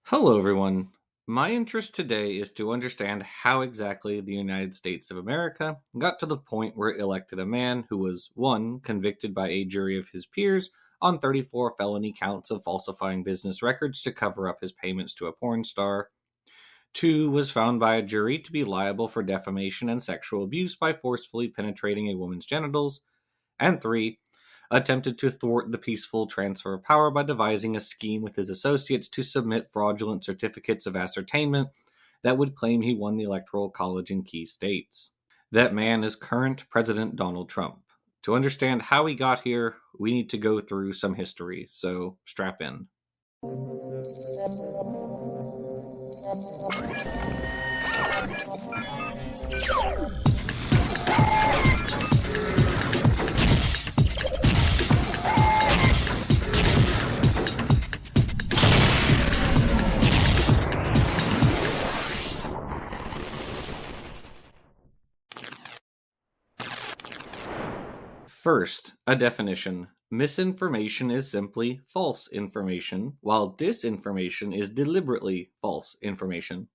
Hello, everyone. My interest today is to understand how exactly the United States of America got to the point where it elected a man who was 1. Convicted by a jury of his peers on 34 felony counts of falsifying business records to cover up his payments to a porn star, 2. Was found by a jury to be liable for defamation and sexual abuse by forcefully penetrating a woman's genitals, and 3. Attempted to thwart the peaceful transfer of power by devising a scheme with his associates to submit fraudulent certificates of ascertainment that would claim he won the Electoral College in key states. That man is current President Donald Trump. To understand how he got here, we need to go through some history, so strap in. First, a definition. Misinformation is simply false information, while disinformation is deliberately false information.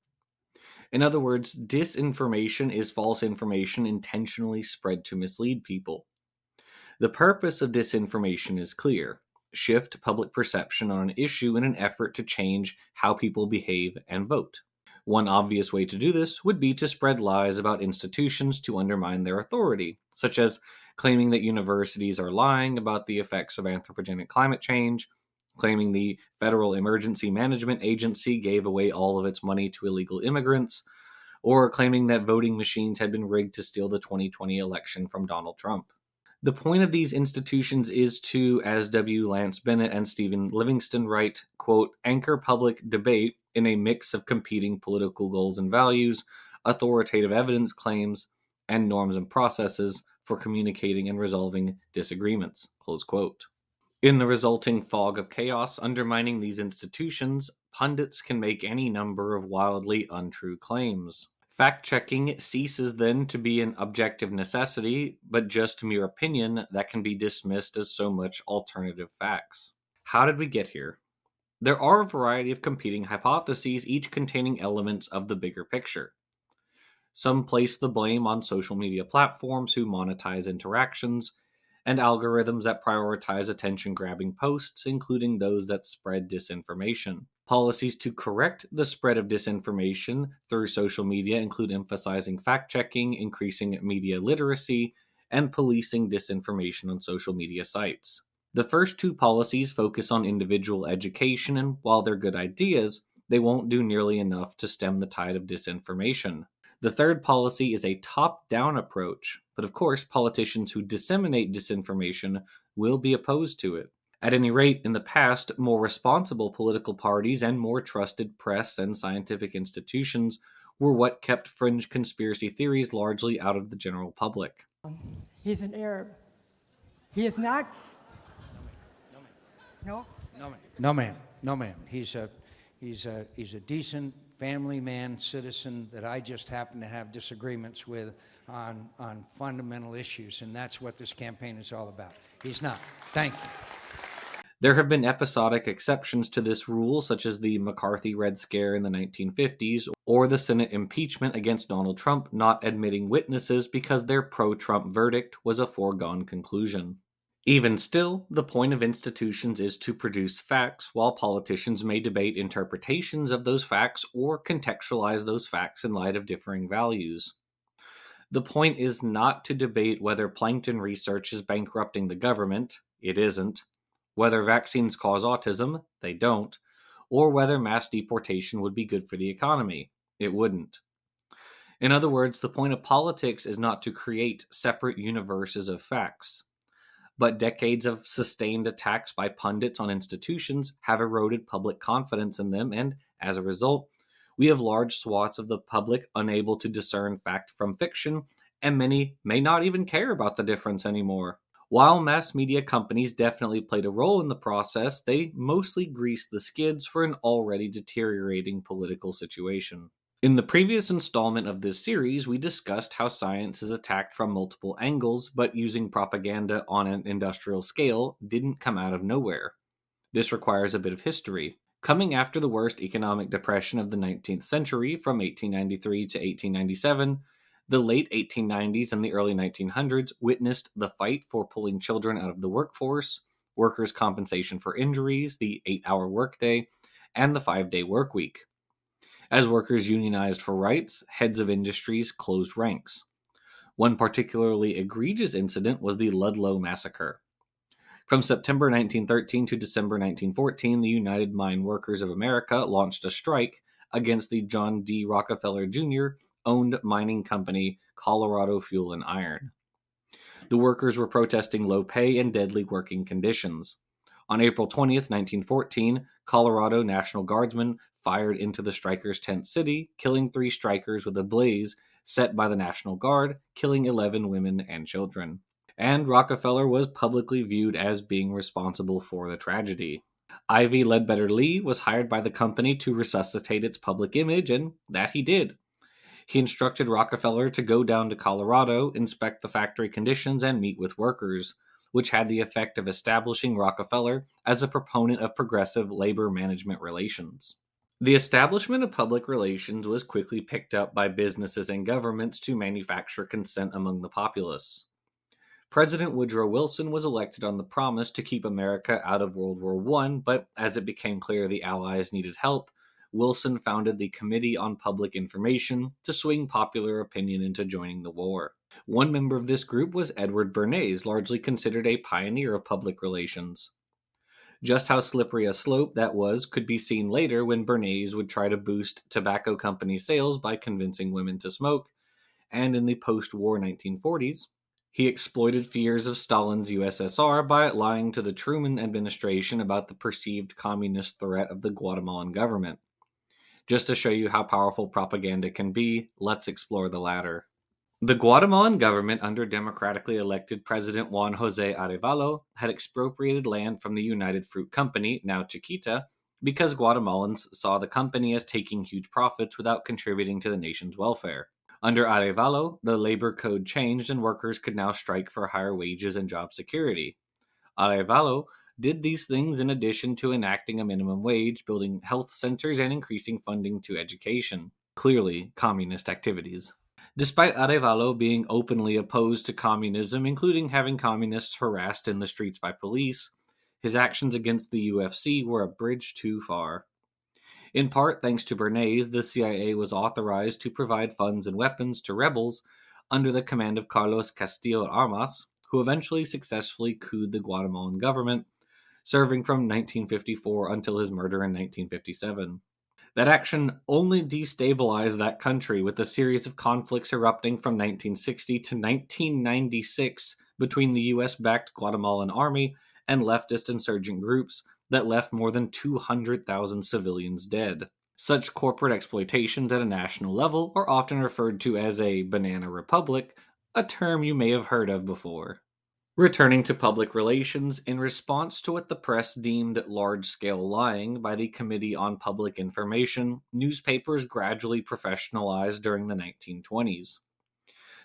In other words, disinformation is false information intentionally spread to mislead people. The purpose of disinformation is clear: shift public perception on an issue in an effort to change how people behave and vote. One obvious way to do this would be to spread lies about institutions to undermine their authority, such as claiming that universities are lying about the effects of anthropogenic climate change, claiming the Federal Emergency Management Agency gave away all of its money to illegal immigrants, or claiming that voting machines had been rigged to steal the 2020 election from Donald Trump. The point of these institutions is to, as W. Lance Bennett and Stephen Livingston write, quote, anchor public debate in a mix of competing political goals and values, authoritative evidence claims, and norms and processes for communicating and resolving disagreements, close quote. In the resulting fog of chaos undermining these institutions, pundits can make any number of wildly untrue claims. Fact checking ceases then to be an objective necessity, but just mere opinion that can be dismissed as so much alternative facts. How did we get here? There are a variety of competing hypotheses, each containing elements of the bigger picture. Some place the blame on social media platforms who monetize interactions, and algorithms that prioritize attention-grabbing posts, including those that spread disinformation. Policies to correct the spread of disinformation through social media include emphasizing fact-checking, increasing media literacy, and policing disinformation on social media sites. The first two policies focus on individual education, and while they're good ideas, they won't do nearly enough to stem the tide of disinformation. The third policy is a top-down approach, but of course, politicians who disseminate disinformation will be opposed to it. At any rate, in the past, more responsible political parties and more trusted press and scientific institutions were what kept fringe conspiracy theories largely out of the general public. He's an Arab. He is not. No? No, ma'am. No, ma'am. No, ma'am. He's a decent family man, citizen that I just happen to have disagreements with on fundamental issues, and that's what this campaign is all about. He's not. Thank you. There have been episodic exceptions to this rule, such as the McCarthy Red Scare in the 1950s, or the Senate impeachment against Donald Trump not admitting witnesses because their pro-Trump verdict was a foregone conclusion. Even still, the point of institutions is to produce facts, while politicians may debate interpretations of those facts or contextualize those facts in light of differing values. The point is not to debate whether plankton research is bankrupting the government. It isn't. Whether vaccines cause autism. They don't. Or whether mass deportation would be good for the economy. It wouldn't. In other words, the point of politics is not to create separate universes of facts. But decades of sustained attacks by pundits on institutions have eroded public confidence in them, and as a result, we have large swaths of the public unable to discern fact from fiction, and many may not even care about the difference anymore. While mass media companies definitely played a role in the process, they mostly greased the skids for an already deteriorating political situation. In the previous installment of this series, we discussed how science is attacked from multiple angles, but using propaganda on an industrial scale didn't come out of nowhere. This requires a bit of history. Coming after the worst economic depression of the 19th century from 1893 to 1897, the late 1890s and the early 1900s witnessed the fight for pulling children out of the workforce, workers' compensation for injuries, the 8-hour workday, and the 5-day work week. As workers unionized for rights, heads of industries closed ranks. One particularly egregious incident was the Ludlow Massacre. From September 1913 to December 1914, the United Mine Workers of America launched a strike against the John D. Rockefeller Jr. owned mining company Colorado Fuel and Iron. The workers were protesting low pay and deadly working conditions. On April 20th, 1914, Colorado National Guardsmen fired into the strikers' tent city, killing 3 strikers with a blaze set by the National Guard, killing 11 women and children. And Rockefeller was publicly viewed as being responsible for the tragedy. Ivy Ledbetter Lee was hired by the company to resuscitate its public image, and that he did. He instructed Rockefeller to go down to Colorado, inspect the factory conditions, and meet with workers, which had the effect of establishing Rockefeller as a proponent of progressive labor management relations. The establishment of public relations was quickly picked up by businesses and governments to manufacture consent among the populace. President Woodrow Wilson was elected on the promise to keep America out of World War I, but as it became clear the Allies needed help, Wilson founded the Committee on Public Information to swing popular opinion into joining the war. One member of this group was Edward Bernays, largely considered a pioneer of public relations. Just how slippery a slope that was could be seen later when Bernays would try to boost tobacco company sales by convincing women to smoke, and in the post-war 1940s, he exploited fears of Stalin's USSR by lying to the Truman administration about the perceived communist threat of the Guatemalan government. Just to show you how powerful propaganda can be, let's explore the latter. The Guatemalan government under democratically elected President Juan José Arevalo had expropriated land from the United Fruit Company, now Chiquita, because Guatemalans saw the company as taking huge profits without contributing to the nation's welfare. Under Arevalo, the labor code changed and workers could now strike for higher wages and job security. Arevalo did these things in addition to enacting a minimum wage, building health centers, and increasing funding to education. Clearly, communist activities. Despite Arevalo being openly opposed to communism, including having communists harassed in the streets by police, his actions against the UFC were a bridge too far. In part thanks to Bernays, the CIA was authorized to provide funds and weapons to rebels under the command of Carlos Castillo Armas, who eventually successfully couped the Guatemalan government, serving from 1954 until his murder in 1957. That action only destabilized that country, with a series of conflicts erupting from 1960 to 1996 between the US-backed Guatemalan army and leftist insurgent groups that left more than 200,000 civilians dead. Such corporate exploitations at a national level are often referred to as a banana republic, a term you may have heard of before. Returning to public relations, in response to what the press deemed large-scale lying by the Committee on Public Information, newspapers gradually professionalized during the 1920s.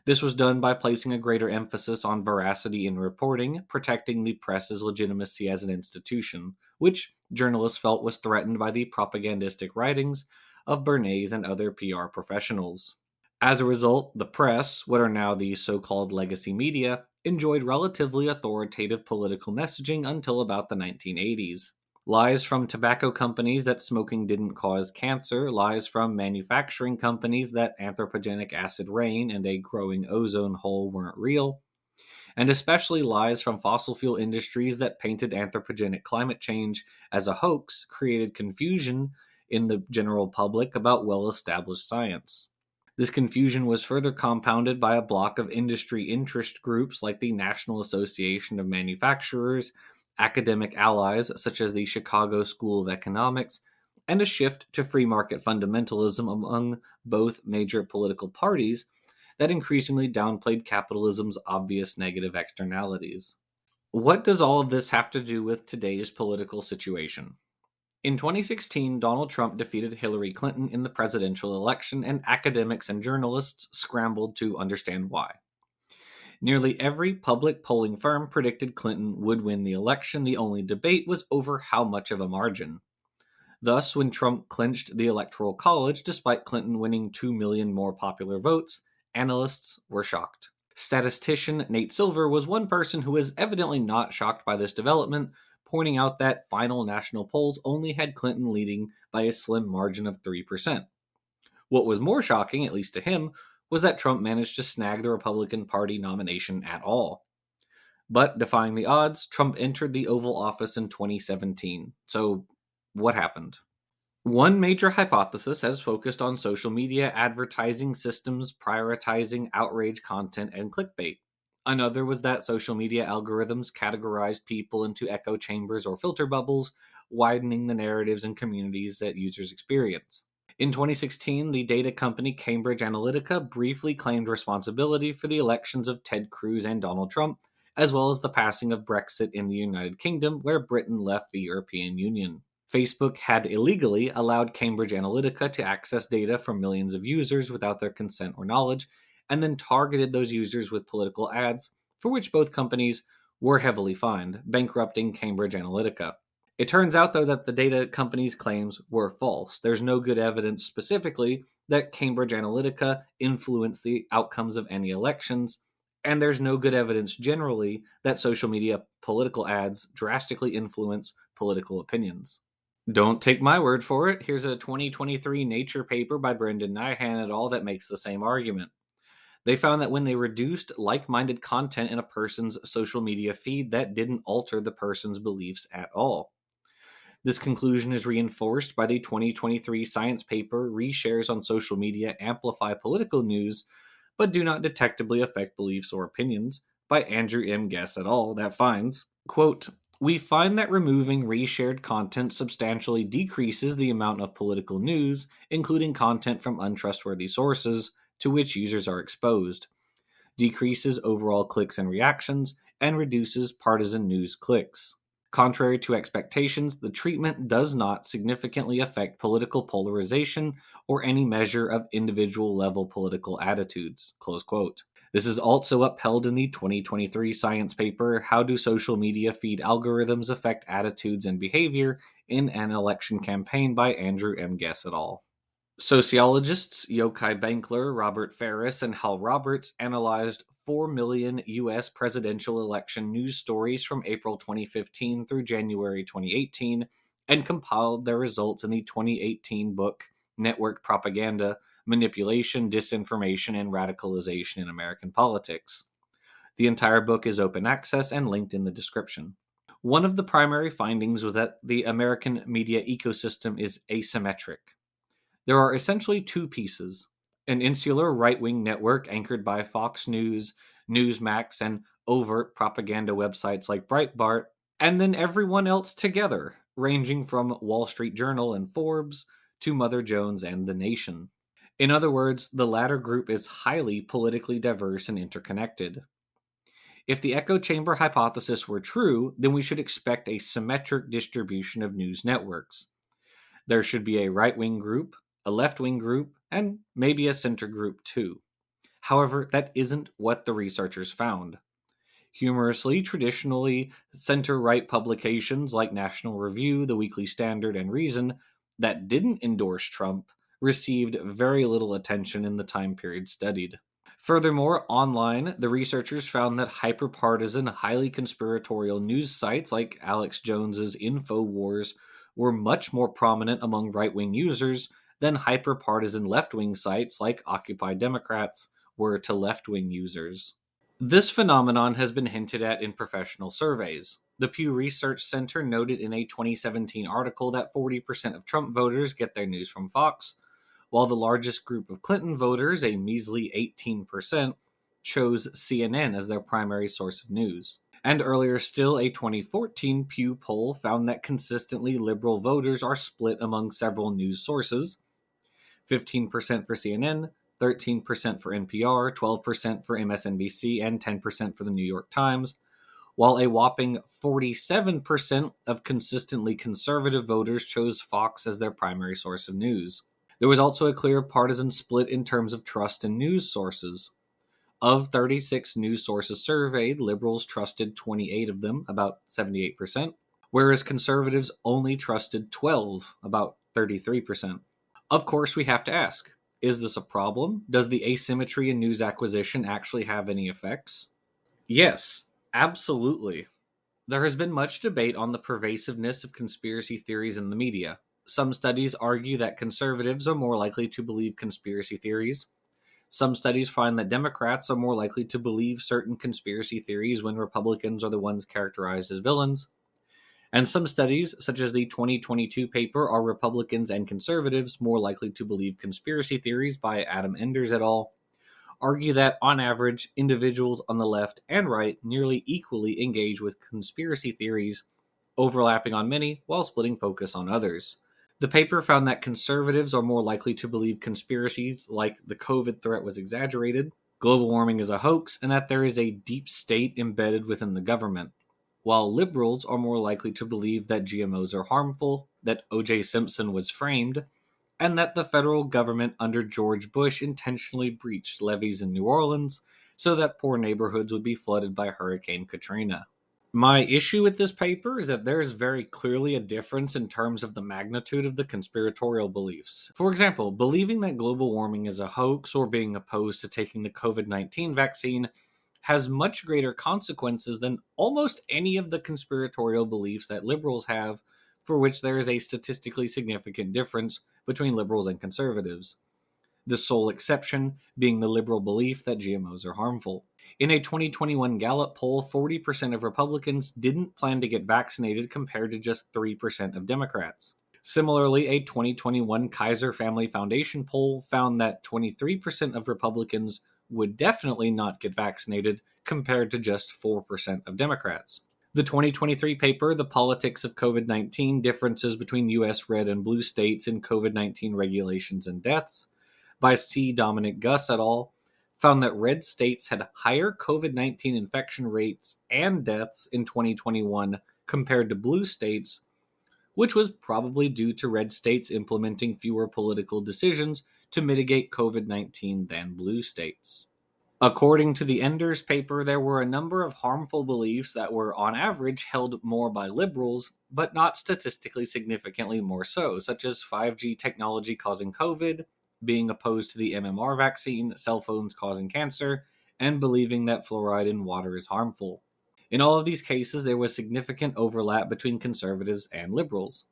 This was done by placing a greater emphasis on veracity in reporting, protecting the press's legitimacy as an institution, which journalists felt was threatened by the propagandistic writings of Bernays and other PR professionals. As a result, the press, what are now the so-called legacy media, enjoyed relatively authoritative political messaging until about the 1980s. Lies from tobacco companies that smoking didn't cause cancer, lies from manufacturing companies that anthropogenic acid rain and a growing ozone hole weren't real, and especially lies from fossil fuel industries that painted anthropogenic climate change as a hoax created confusion in the general public about well-established science. This confusion was further compounded by a block of industry interest groups like the National Association of Manufacturers, academic allies such as the Chicago School of Economics, and a shift to free market fundamentalism among both major political parties that increasingly downplayed capitalism's obvious negative externalities. What does all of this have to do with today's political situation? In 2016, Donald Trump defeated Hillary Clinton in the presidential election, and academics and journalists scrambled to understand why. Nearly every public polling firm predicted Clinton would win the election. The only debate was over how much of a margin. Thus, when Trump clinched the Electoral College despite Clinton winning 2 million more popular votes, analysts were shocked. Statistician Nate Silver was one person who was evidently not shocked by this development, pointing out that final national polls only had Clinton leading by a slim margin of 3%. What was more shocking, at least to him, was that Trump managed to snag the Republican Party nomination at all. But defying the odds, Trump entered the Oval Office in 2017. So, what happened? One major hypothesis has focused on social media advertising systems prioritizing outrage content and clickbait. Another was that social media algorithms categorized people into echo chambers or filter bubbles, widening the narratives and communities that users experience. In 2016, the data company Cambridge Analytica briefly claimed responsibility for the elections of Ted Cruz and Donald Trump, as well as the passing of Brexit in the United Kingdom, where Britain left the European Union. Facebook had illegally allowed Cambridge Analytica to access data from millions of users without their consent or knowledge, and then targeted those users with political ads, for which both companies were heavily fined, bankrupting Cambridge Analytica. It turns out, though, that the data company's claims were false. There's no good evidence specifically that Cambridge Analytica influenced the outcomes of any elections, and there's no good evidence generally that social media political ads drastically influence political opinions. Don't take my word for it. Here's a 2023 Nature paper by Brendan Nyhan et al. That makes the same argument. They found that when they reduced like-minded content in a person's social media feed, that didn't alter the person's beliefs at all. This conclusion is reinforced by the 2023 science paper Reshares on Social Media Amplify Political News, but do not detectably affect beliefs or opinions, by Andrew M. Guess et al. That finds, quote, we find that removing reshared content substantially decreases the amount of political news, including content from untrustworthy sources, to which users are exposed, decreases overall clicks and reactions, and reduces partisan news clicks. Contrary to expectations, the treatment does not significantly affect political polarization or any measure of individual level political attitudes. Close quote. This is also upheld in the 2023 science paper, How Do Social Media Feed Algorithms Affect Attitudes and Behavior in an Election Campaign by Andrew M. Guess et al. Sociologists Yochai Benkler, Robert Ferris, and Hal Roberts analyzed 4 million U.S. presidential election news stories from April 2015 through January 2018 and compiled their results in the 2018 book Network Propaganda, Manipulation, Disinformation, and Radicalization in American Politics. The entire book is open access and linked in the description. One of the primary findings was that the American media ecosystem is asymmetric. There are essentially two pieces: an insular right-wing network anchored by Fox News, Newsmax, and overt propaganda websites like Breitbart, and then everyone else together, ranging from Wall Street Journal and Forbes to Mother Jones and The Nation. In other words, the latter group is highly politically diverse and interconnected. If the echo chamber hypothesis were true, then we should expect a symmetric distribution of news networks. There should be a right-wing group, a left-wing group, and maybe a center group too. However, that isn't what the researchers found. Humorously, traditionally center-right publications like National Review, The Weekly Standard, and Reason that didn't endorse Trump received very little attention in the time period studied. Furthermore, online, the researchers found that hyper-partisan, highly conspiratorial news sites like Alex Jones's InfoWars were much more prominent among right-wing users than hyper-partisan left-wing sites like Occupy Democrats were to left-wing users. This phenomenon has been hinted at in professional surveys. The Pew Research Center noted in a 2017 article that 40% of Trump voters get their news from Fox, while the largest group of Clinton voters, a measly 18%, chose CNN as their primary source of news. And earlier still, a 2014 Pew poll found that consistently liberal voters are split among several news sources: 15% for CNN, 13% for NPR, 12% for MSNBC, and 10% for the New York Times, while a whopping 47% of consistently conservative voters chose Fox as their primary source of news. There was also a clear partisan split in terms of trust in news sources. Of 36 news sources surveyed, liberals trusted 28 of them, about 78%, whereas conservatives only trusted 12, about 33%. Of course, we have to ask, is this a problem? Does the asymmetry in news acquisition actually have any effects? Yes, absolutely. There has been much debate on the pervasiveness of conspiracy theories in the media. Some studies argue that conservatives are more likely to believe conspiracy theories. Some studies find that Democrats are more likely to believe certain conspiracy theories when Republicans are the ones characterized as villains. And some studies, such as the 2022 paper, Are Republicans and Conservatives More Likely to Believe Conspiracy Theories by Adam Enders et al., argue that, on average, individuals on the left and right nearly equally engage with conspiracy theories, overlapping on many while splitting focus on others. The paper found that conservatives are more likely to believe conspiracies like the COVID threat was exaggerated, global warming is a hoax, and that there is a deep state embedded within the government, while liberals are more likely to believe that GMOs are harmful, that O.J. Simpson was framed, and that the federal government under George Bush intentionally breached levees in New Orleans so that poor neighborhoods would be flooded by Hurricane Katrina. My issue with this paper is that there is very clearly a difference in terms of the magnitude of the conspiratorial beliefs. For example, believing that global warming is a hoax or being opposed to taking the COVID-19 vaccine has much greater consequences than almost any of the conspiratorial beliefs that liberals have, for which there is a statistically significant difference between liberals and conservatives, the sole exception being the liberal belief that GMOs are harmful. In a 2021 Gallup poll, 40% of Republicans didn't plan to get vaccinated compared to just 3% of Democrats. Similarly, a 2021 Kaiser Family Foundation poll found that 23% of Republicans would definitely not get vaccinated compared to just 4% of Democrats. The 2023 paper, The Politics of COVID-19 Differences Between U.S. Red and Blue States in COVID-19 Regulations and Deaths, by C. Dominic Guss et al., found that red states had higher COVID-19 infection rates and deaths in 2021 compared to blue states, which was probably due to red states implementing fewer political decisions to mitigate COVID-19 than blue states. According to the Enders paper, there were a number of harmful beliefs that were, on average, held more by liberals, but not statistically significantly more so, such as 5G technology causing COVID, being opposed to the MMR vaccine, cell phones causing cancer, and believing that fluoride in water is harmful. In all of these cases, there was significant overlap between conservatives and liberals.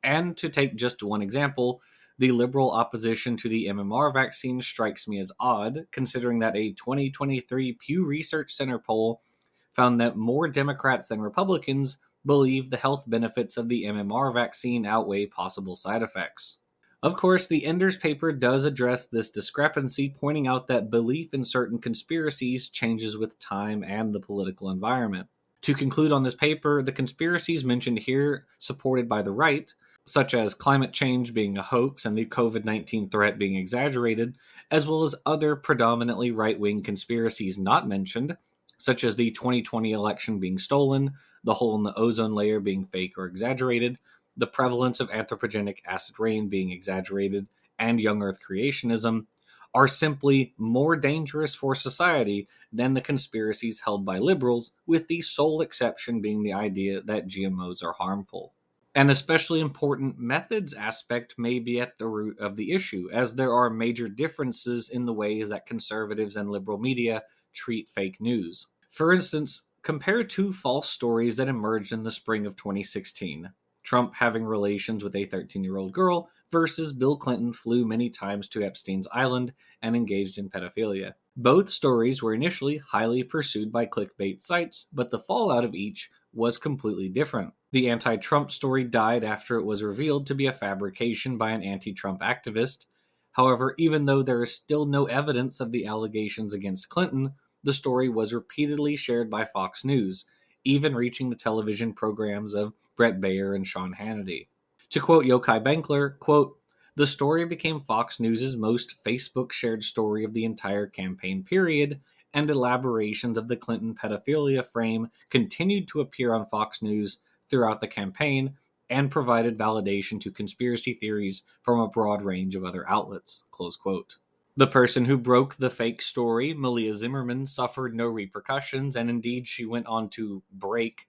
And to take just one example, the liberal opposition to the MMR vaccine strikes me as odd, considering that a 2023 Pew Research Center poll found that more Democrats than Republicans believe the health benefits of the MMR vaccine outweigh possible side effects. Of course, the Enders paper does address this discrepancy, pointing out that belief in certain conspiracies changes with time and the political environment. To conclude on this paper, the conspiracies mentioned here, supported by the right, such as climate change being a hoax and the COVID-19 threat being exaggerated, as well as other predominantly right-wing conspiracies not mentioned, such as the 2020 election being stolen, the hole in the ozone layer being fake or exaggerated, the prevalence of anthropogenic acid rain being exaggerated, and young earth creationism, are simply more dangerous for society than the conspiracies held by liberals, with the sole exception being the idea that GMOs are harmful. An especially important methods aspect may be at the root of the issue, as there are major differences in the ways that conservatives and liberal media treat fake news. For instance, compare two false stories that emerged in the spring of 2016. Trump having relations with a 13-year-old girl versus Bill Clinton flew many times to Epstein's Island and engaged in pedophilia. Both stories were initially highly pursued by clickbait sites, but the fallout of each was completely different. The anti-Trump story died after it was revealed to be a fabrication by an anti-Trump activist. However, even though there is still no evidence of the allegations against Clinton, the story was repeatedly shared by Fox News, even reaching the television programs of Brett Baer and Sean Hannity. To quote Yochai Benkler, quote, "The story became Fox News' most Facebook shared story of the entire campaign period, and elaborations of the Clinton pedophilia frame continued to appear on Fox News throughout the campaign and provided validation to conspiracy theories from a broad range of other outlets." Close quote. The person who broke the fake story, Malia Zimmerman, suffered no repercussions, and indeed she went on to break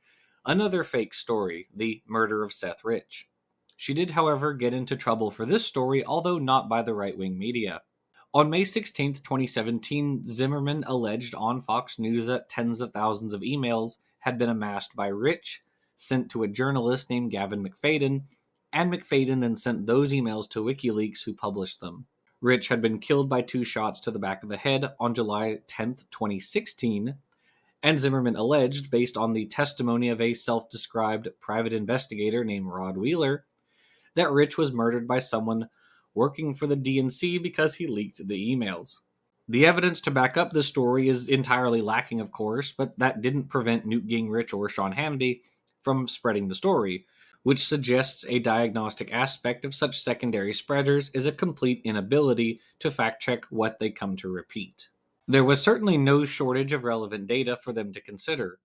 another fake story, the murder of Seth Rich. She did, however, get into trouble for this story, although not by the right-wing media. On May 16, 2017, Zimmerman alleged on Fox News that tens of thousands of emails had been amassed by Rich, sent to a journalist named Gavin McFadden, and McFadden then sent those emails to WikiLeaks, who published them. Rich had been killed by 2 shots to the back of the head on July 10, 2016, and Zimmerman alleged, based on the testimony of a self-described private investigator named Rod Wheeler, that Rich was murdered by someone working for the DNC because he leaked the emails. The evidence to back up this story is entirely lacking, of course, but that didn't prevent Newt Gingrich or Sean Hannity from spreading the story, which suggests a diagnostic aspect of such secondary spreaders is a complete inability to fact-check what they come to repeat. There was certainly no shortage of relevant data for them to consider.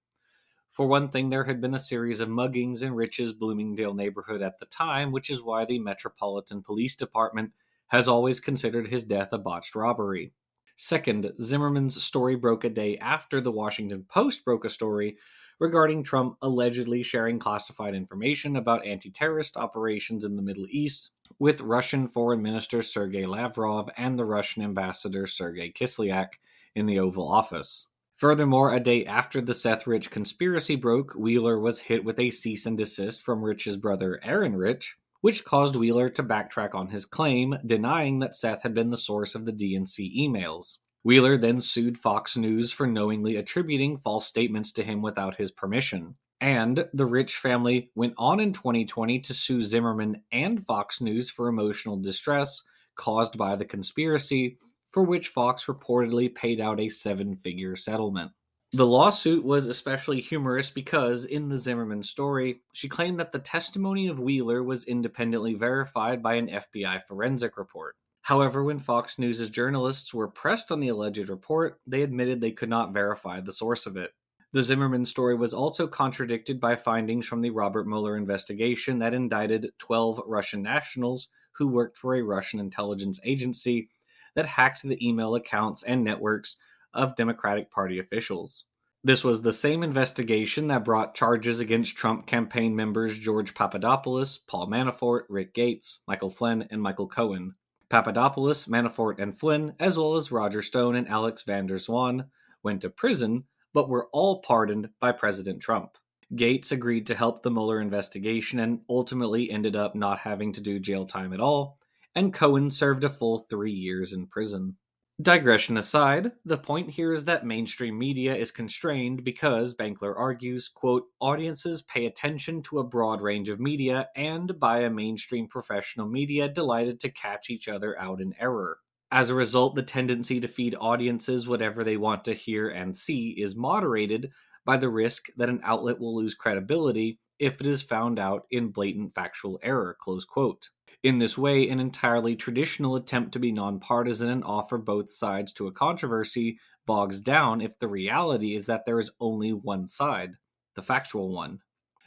For one thing, there had been a series of muggings in Rich's Bloomingdale neighborhood at the time, which is why the Metropolitan Police Department has always considered his death a botched robbery. Second, Zimmerman's story broke a day after the Washington Post broke a story regarding Trump allegedly sharing classified information about anti-terrorist operations in the Middle East with Russian Foreign Minister Sergei Lavrov and the Russian Ambassador Sergei Kislyak in the Oval Office. Furthermore, a day after the Seth Rich conspiracy broke, Wheeler was hit with a cease and desist from Rich's brother Aaron Rich, which caused Wheeler to backtrack on his claim, denying that Seth had been the source of the DNC emails. Wheeler then sued Fox News for knowingly attributing false statements to him without his permission. And the Rich family went on in 2020 to sue Zimmerman and Fox News for emotional distress caused by the conspiracy, for which Fox reportedly paid out a 7-figure settlement. The lawsuit was especially humorous because, in the Zimmerman story, she claimed that the testimony of Wheeler was independently verified by an FBI forensic report. However, when Fox News' journalists were pressed on the alleged report, they admitted they could not verify the source of it. The Zimmerman story was also contradicted by findings from the Robert Mueller investigation that indicted 12 Russian nationals who worked for a Russian intelligence agency that hacked the email accounts and networks of Democratic Party officials. This was the same investigation that brought charges against Trump campaign members George Papadopoulos, Paul Manafort, Rick Gates, Michael Flynn, and Michael Cohen. Papadopoulos, Manafort, and Flynn, as well as Roger Stone and Alex van der Zwaan, went to prison, but were all pardoned by President Trump. Gates agreed to help the Mueller investigation and ultimately ended up not having to do jail time at all, and Cohen served a full 3 years in prison. Digression aside, the point here is that mainstream media is constrained because, Bankler argues, quote, audiences pay attention to a broad range of media and by a mainstream professional media delighted to catch each other out in error. As a result, the tendency to feed audiences whatever they want to hear and see is moderated by the risk that an outlet will lose credibility if it is found out in blatant factual error, close quote. In this way, an entirely traditional attempt to be nonpartisan and offer both sides to a controversy bogs down if the reality is that there is only one side, the factual one.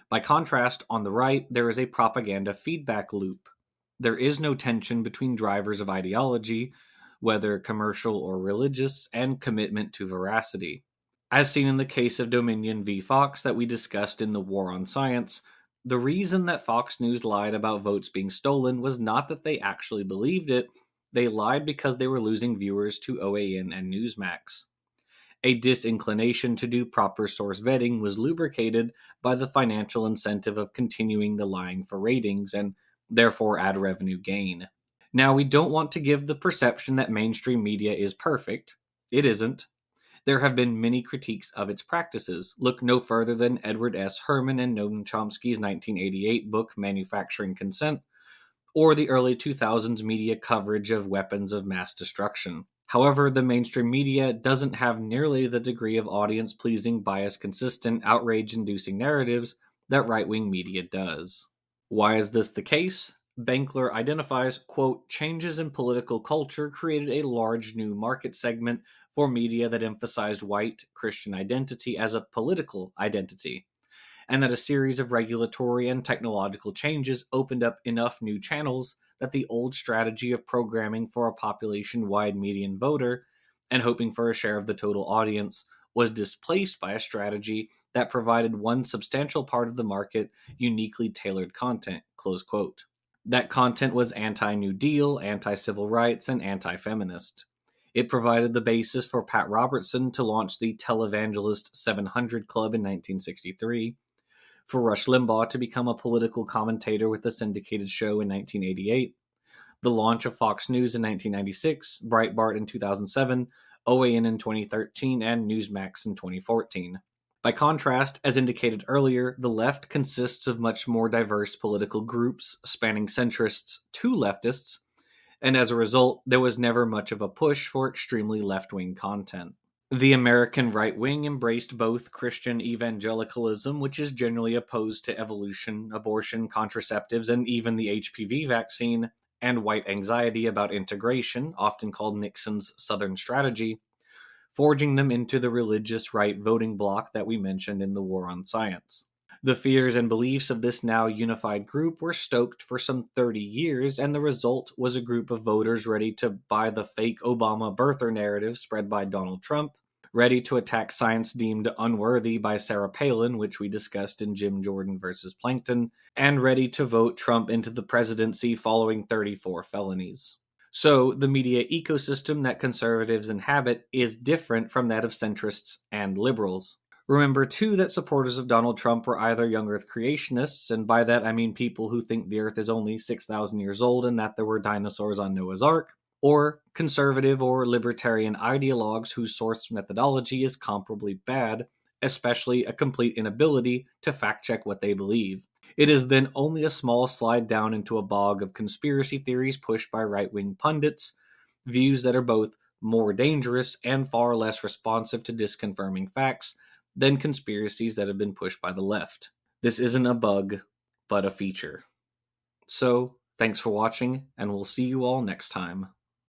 By contrast, on the right, there is a propaganda feedback loop. There is no tension between drivers of ideology, whether commercial or religious, and commitment to veracity. As seen in the case of Dominion v. Fox that we discussed in the War on Science, the reason that Fox News lied about votes being stolen was not that they actually believed it, they lied because they were losing viewers to OAN and Newsmax. A disinclination to do proper source vetting was lubricated by the financial incentive of continuing the lying for ratings and therefore ad revenue gain. Now, we don't want to give the perception that mainstream media is perfect. It isn't. There have been many critiques of its practices. Look no further than Edward S. Herman and Noam Chomsky's 1988 book Manufacturing Consent, or the early 2000s media coverage of weapons of mass destruction. However, the mainstream media doesn't have nearly the degree of audience-pleasing, bias-consistent, outrage-inducing narratives that right-wing media does. Why is this the case? Bankler identifies, quote, changes in political culture created a large new market segment for media that emphasized white Christian identity as a political identity, and that a series of regulatory and technological changes opened up enough new channels that the old strategy of programming for a population-wide median voter and hoping for a share of the total audience was displaced by a strategy that provided one substantial part of the market uniquely tailored content, close quote. That content was anti-New Deal, anti-civil rights, and anti-feminist. It provided the basis for Pat Robertson to launch the Televangelist 700 Club in 1963, for Rush Limbaugh to become a political commentator with the syndicated show in 1988, the launch of Fox News in 1996, Breitbart in 2007, OAN in 2013, and Newsmax in 2014. By contrast, as indicated earlier, the left consists of much more diverse political groups spanning centrists to leftists, and as a result, there was never much of a push for extremely left-wing content. The American right wing embraced both Christian evangelicalism, which is generally opposed to evolution, abortion, contraceptives, and even the HPV vaccine, and white anxiety about integration, often called Nixon's Southern strategy, forging them into the religious right voting bloc that we mentioned in the War on Science. The fears and beliefs of this now unified group were stoked for some 30 years, and the result was a group of voters ready to buy the fake Obama birther narrative spread by Donald Trump, ready to attack science deemed unworthy by Sarah Palin, which we discussed in Jim Jordan versus Plankton, and ready to vote Trump into the presidency following 34 felonies. So, the media ecosystem that conservatives inhabit is different from that of centrists and liberals. Remember, too, that supporters of Donald Trump were either young Earth creationists, and by that I mean people who think the Earth is only 6,000 years old and that there were dinosaurs on Noah's Ark, or conservative or libertarian ideologues whose source methodology is comparably bad, especially a complete inability to fact-check what they believe. It is then only a small slide down into a bog of conspiracy theories pushed by right-wing pundits, views that are both more dangerous and far less responsive to disconfirming facts than conspiracies that have been pushed by the left. This isn't a bug, but a feature. So, thanks for watching, and we'll see you all next time.